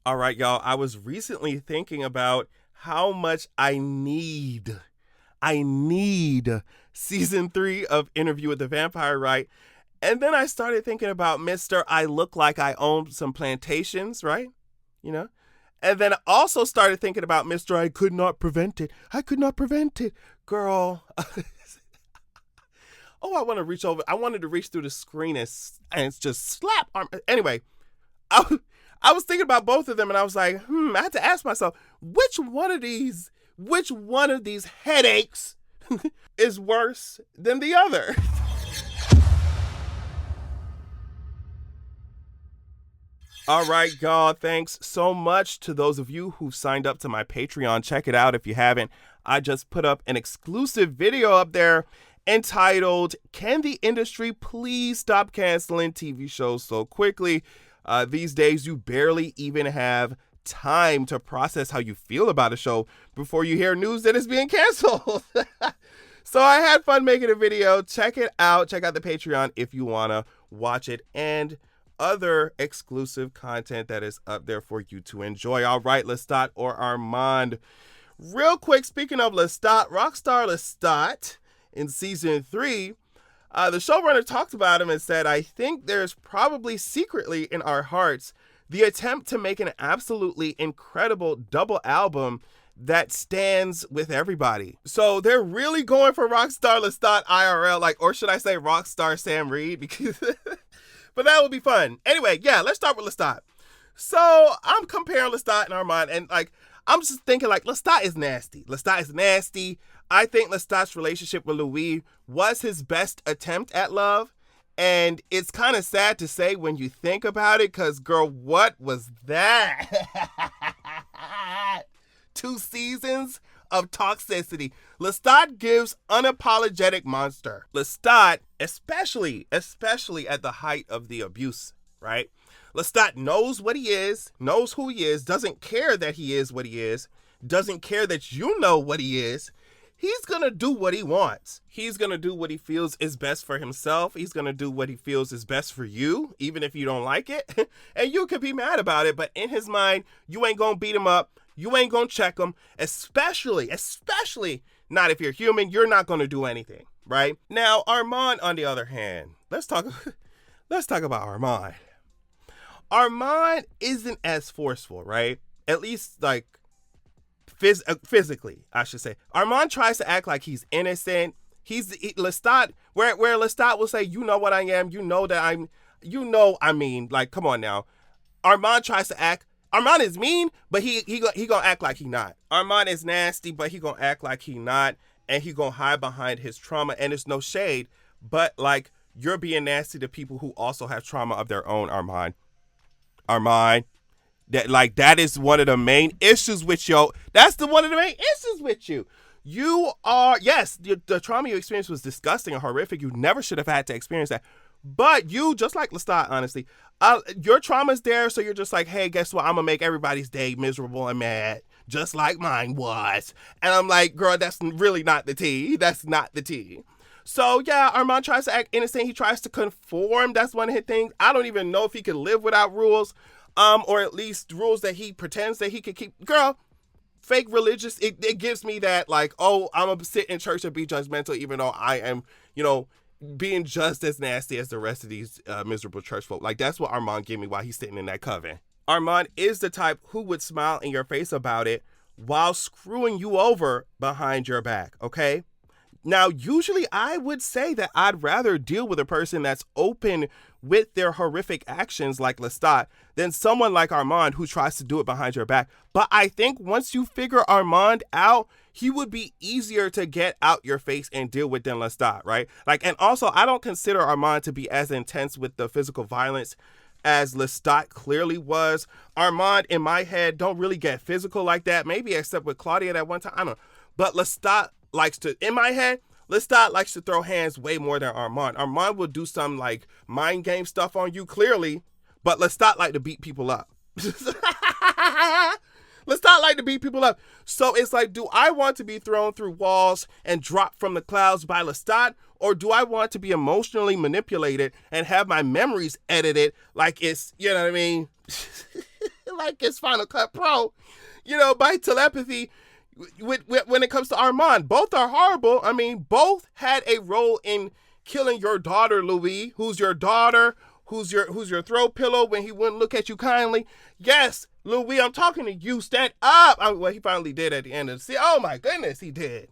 All right, y'all. I was recently thinking about how much I need season 3 of Interview with the Vampire, right? And then I started thinking about Mr. I look like I own some plantations, right? You know? And then I also started thinking about Mr. I could not prevent it. I could not prevent it. Girl. Oh, I want to reach over. I wanted to reach through the screen and just slap. Anyway, I, I was thinking about both of them and I was like, I had to ask myself, which one of these headaches is worse than the other? All right, y'all. Thanks so much to those of you who signed up to my Patreon. Check it out if you haven't. I just put up an exclusive video up there entitled, Can the Industry Please Stop Canceling TV Shows So Quickly? These days, you barely even have time to process how you feel about a show before you hear news that it's being canceled. So I had fun making a video. Check it out. Check out the Patreon if you want to watch it and other exclusive content that is up there for you to enjoy. All right, Lestat or Armand. Real quick, speaking of Lestat, Rockstar Lestat in season 3, the showrunner talked about him and said, I think there's probably secretly in our hearts the attempt to make an absolutely incredible double album that stands with everybody. So they're really going for Rockstar Lestat IRL, or should I say Rockstar Sam Reed? Because but that would be fun. Anyway, yeah, let's start with Lestat. So I'm comparing Lestat and Armand, and I'm just thinking Lestat is nasty. Lestat is nasty. I think Lestat's relationship with Louis was his best attempt at love. And it's kind of sad to say when you think about it, because, girl, what was that? 2 seasons of toxicity. Lestat gives unapologetic monster. Lestat, especially at the height of the abuse, right? Lestat knows what he is, knows who he is, doesn't care that he is what he is, doesn't care that you know what he is. He's going to do what he wants. He's going to do what he feels is best for himself. He's going to do what he feels is best for you, even if you don't like it. And you could be mad about it, but in his mind, you ain't going to beat him up. You ain't going to check him, especially not if you're human. You're not going to do anything, right? Now, Armand, on the other hand, let's talk about Armand. Armand isn't as forceful, right? At least physically, I should say. Armand tries to act like he's innocent. Lestat, where Lestat will say, you know what I am, you know that come on now. Armand tries to act, Armand is mean, but he gonna act like he not. Armand is nasty, but he gonna act like he not, and he gonna hide behind his trauma, and it's no shade, but you're being nasty to people who also have trauma of their own, Armand. That is one of the main issues with you. That's one of the main issues with you. You are, yes, the trauma you experienced was disgusting and horrific. You never should have had to experience that. But you, just like Lestat, honestly, your trauma's there, so you're just like, hey, guess what? I'm going to make everybody's day miserable and mad, just like mine was. And I'm like, girl, that's really not the tea. That's not the tea. So, yeah, Armand tries to act innocent. He tries to conform. That's one of his things. I don't even know if he can live without rules. Or at least rules that he pretends that he could keep. Girl, fake religious, it gives me that, I'm going to sit in church and be judgmental, even though I am, being just as nasty as the rest of these miserable church folk. That's what Armand gave me while he's sitting in that coven. Armand is the type who would smile in your face about it while screwing you over behind your back, okay? Now, usually I would say that I'd rather deal with a person that's open with their horrific actions like Lestat than someone like Armand who tries to do it behind your back. But I think once you figure Armand out, he would be easier to get out your face and deal with than Lestat, right? And also, I don't consider Armand to be as intense with the physical violence as Lestat clearly was. Armand, in my head, don't really get physical like that, maybe except with Claudia that one time. I don't know. But Lestat in my head, Lestat likes to throw hands way more than Armand. Armand will do some mind game stuff on you, clearly, but Lestat like to beat people up. Lestat like to beat people up. So it's do I want to be thrown through walls and dropped from the clouds by Lestat, or do I want to be emotionally manipulated and have my memories edited like it's, you know what I mean? like it's Final Cut Pro, by telepathy. When it comes to Armand, both are horrible. I mean, both had a role in killing your daughter, Louis, who's your daughter, who's your throw pillow when he wouldn't look at you kindly. Yes, Louis, I'm talking to you. Stand up. Well, he finally did at the end of the season. Oh my goodness, he did.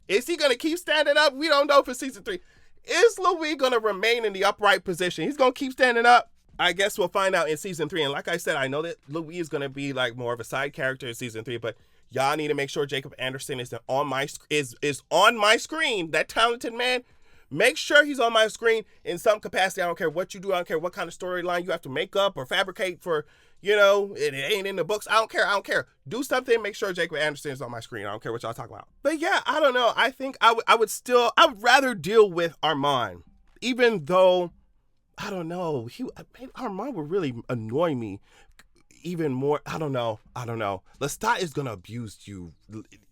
Is he gonna keep standing up? We don't know for season 3. Is Louis gonna remain in the upright position? He's gonna keep standing up. I guess we'll find out in season 3. And like I said, I know that Louis is gonna be like more of a side character in season 3, but y'all need to make sure Jacob Anderson is on my screen. That talented man. Make sure he's on my screen in some capacity. I don't care what you do. I don't care what kind of storyline you have to make up or fabricate for, it ain't in the books. I don't care. Do something. Make sure Jacob Anderson is on my screen. I don't care what y'all talking about. But yeah, I don't know. I think I would rather deal with Armand, even though, I don't know, Armand would really annoy me even more. I don't know. Lestat is going to abuse you.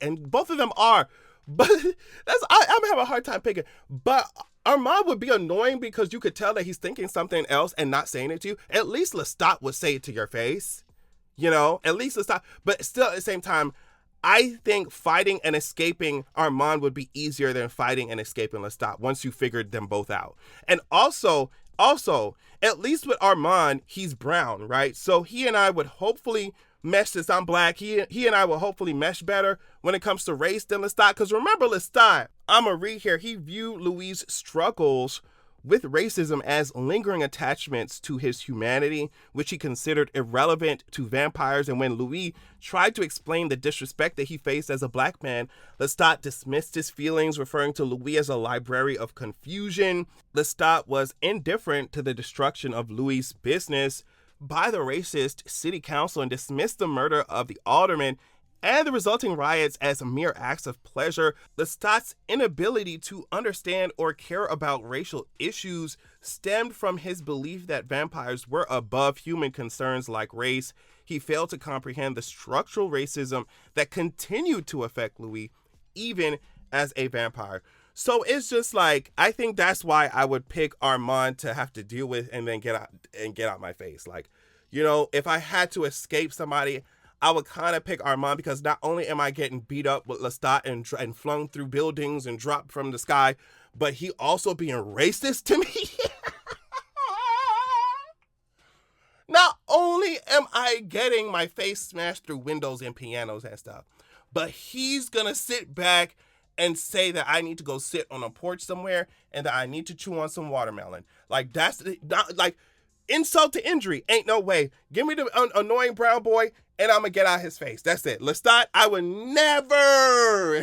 And both of them are. But I'm having a hard time picking. But Armand would be annoying because you could tell that he's thinking something else and not saying it to you. At least Lestat would say it to your face. At least Lestat. But still, at the same time, I think fighting and escaping Armand would be easier than fighting and escaping Lestat once you figured them both out. And also, at least with Armand, he's brown, right? So he and I would hopefully mesh this. I'm black. He and I will hopefully mesh better when it comes to race than Lestat. Because remember Lestat, I'm going to read here. He viewed Louis' struggles with racism as lingering attachments to his humanity, which he considered irrelevant to vampires. And when Louis tried to explain the disrespect that he faced as a black man, Lestat dismissed his feelings, referring to Louis as a library of confusion. Lestat was indifferent to the destruction of Louis' business by the racist city council and dismissed the murder of the alderman and the resulting riots as mere acts of pleasure. Lestat's inability to understand or care about racial issues stemmed from his belief that vampires were above human concerns like race. He failed to comprehend the structural racism that continued to affect Louis even as a vampire. So it's just like, I think that's why I would pick Armand to have to deal with and then get out my face. Like, if I had to escape somebody, I would kind of pick Armand because not only am I getting beat up with Lestat and flung through buildings and dropped from the sky, but he also being racist to me. Not only am I getting my face smashed through windows and pianos and stuff, but he's going to sit back and say that I need to go sit on a porch somewhere and that I need to chew on some watermelon. Like, that's not, like, insult to injury. Ain't no way. Give me the annoying brown boy and I'm going to get out his face. That's it. Lestat, I would never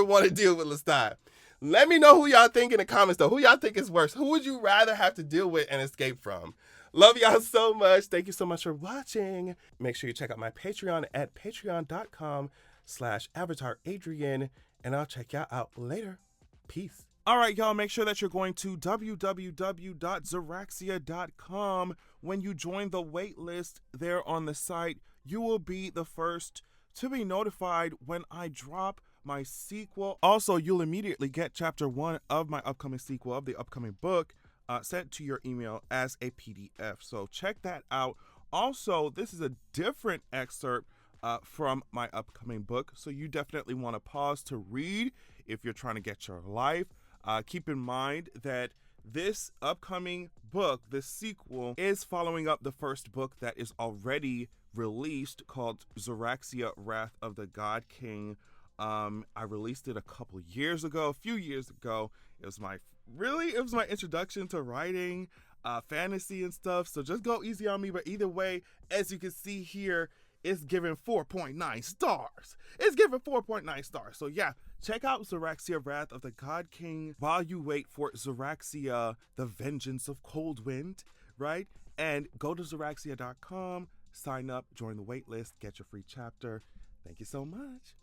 want to deal with Lestat. Let me know who y'all think in the comments, though. Who y'all think is worse? Who would you rather have to deal with and escape from? Love y'all so much. Thank you so much for watching. Make sure you check out my Patreon at patreon.com/AvatarAdrian. And I'll check y'all out later. Peace. All right, y'all, make sure that you're going to www.zoraxia.com. When you join the wait list there on the site, you will be the first to be notified when I drop my sequel. Also, you'll immediately get chapter 1 of my upcoming sequel of the upcoming book sent to your email as a PDF. So check that out. Also, this is a different excerpt from my upcoming book, so you definitely want to pause to read if you're trying to get your life. Keep in mind that this upcoming book, this sequel, is following up the first book that is already released called Zoraxia, Wrath of the God King. I released it a few years ago. It was my introduction to writing fantasy and stuff, so just go easy on me. But either way, as you can see here, it's given 4.9 stars. So yeah, check out Zoraxia, Wrath of the God King while you wait for Zoraxia, The Vengeance of Coldwind, right? And go to Zoraxia.com, sign up, join the wait list, get your free chapter. Thank you so much.